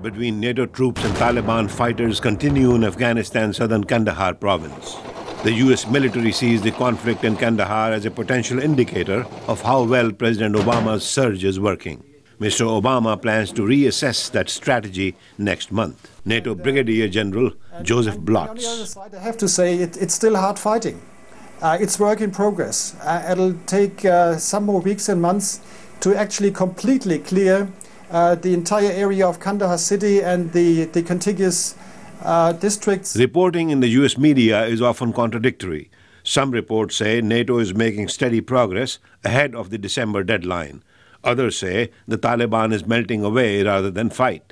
between NATO troops and Taliban fighters continue in Afghanistan's southern Kandahar province. The U.S. military sees the conflict in Kandahar as a potential indicator of how well President Obama's surge is working. Mr. Obama plans to reassess that strategy next month. NATO Brigadier General Joseph Blotz. On the other side, I have to say it's still hard fighting. It's work in progress. It'll take some more weeks and months to actually completely clear the entire area of Kandahar city and the contiguous districts. Reporting in the U.S. media is often contradictory. Some reports say NATO is making steady progress ahead of the December deadline. Others say the Taliban is melting away rather than fight.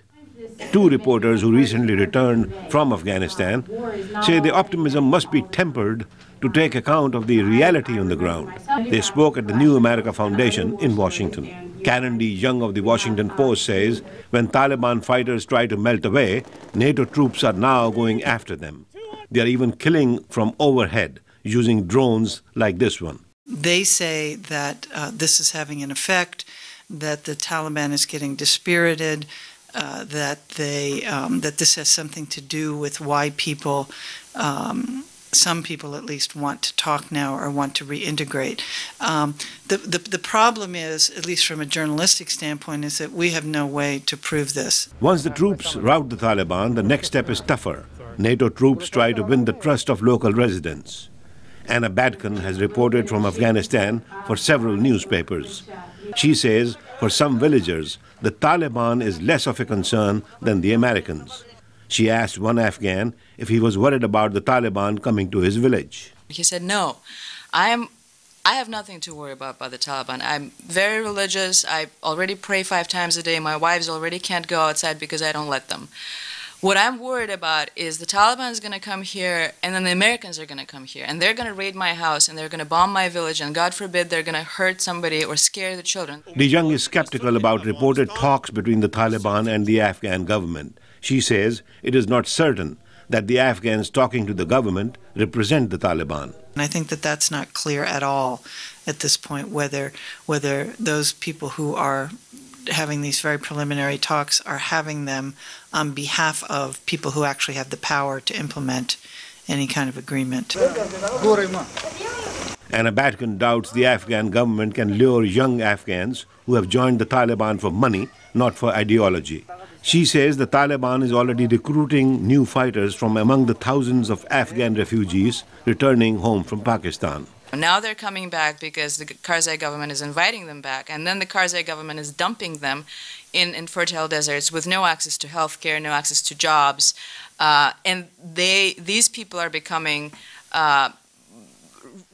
Two reporters who recently returned from Afghanistan say the optimism must be tempered to take account of the reality on the ground. They spoke at the New America Foundation in Washington. Karen D. Young of the Washington Post says when Taliban fighters try to melt away, NATO troops are now going after them. They are even killing from overhead using drones like this one. They say that this is having an effect, that the Taliban is getting dispirited, that this has something to do with why people, some people at least, want to talk now or want to reintegrate. The problem is, at least from a journalistic standpoint, is that we have no way to prove this. Once the troops rout the Taliban, the next step is tougher. NATO troops try to win the trust of local residents. Anna Badkin has reported from Afghanistan for several newspapers. She says for some villagers, the Taliban is less of a concern than the Americans. She asked one Afghan if he was worried about the Taliban coming to his village. He said, no, I have nothing to worry about by the Taliban. I'm very religious. I already pray 5 times a day. My wives already can't go outside because I don't let them. What I'm worried about is the Taliban is going to come here, and then the Americans are going to come here, and they're going to raid my house, and they're going to bomb my village, and God forbid they're going to hurt somebody or scare the children. De Young is skeptical about reported talks between the Taliban and the Afghan government. She says it is not certain that the Afghans talking to the government represent the Taliban. And I think that that's not clear at all at this point, whether those people who are having these very preliminary talks are having them on behalf of people who actually have the power to implement any kind of agreement. Anna Badkin doubts the Afghan government can lure young Afghans who have joined the Taliban for money, not for ideology. She says the Taliban is already recruiting new fighters from among the thousands of Afghan refugees returning home from Pakistan. Now they're coming back because the Karzai government is inviting them back, and then the Karzai government is dumping them in fertile deserts with no access to health care, no access to jobs, and these people are becoming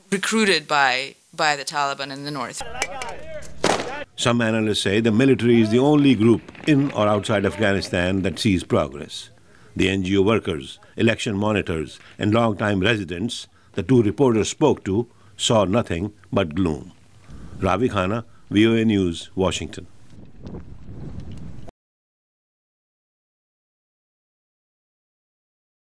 recruited by the Taliban in the north. Some analysts say the military is the only group in or outside Afghanistan that sees progress. The NGO workers, election monitors, and long-time residents the two reporters spoke to saw nothing but gloom. Ravi Khanna, VOA News, Washington.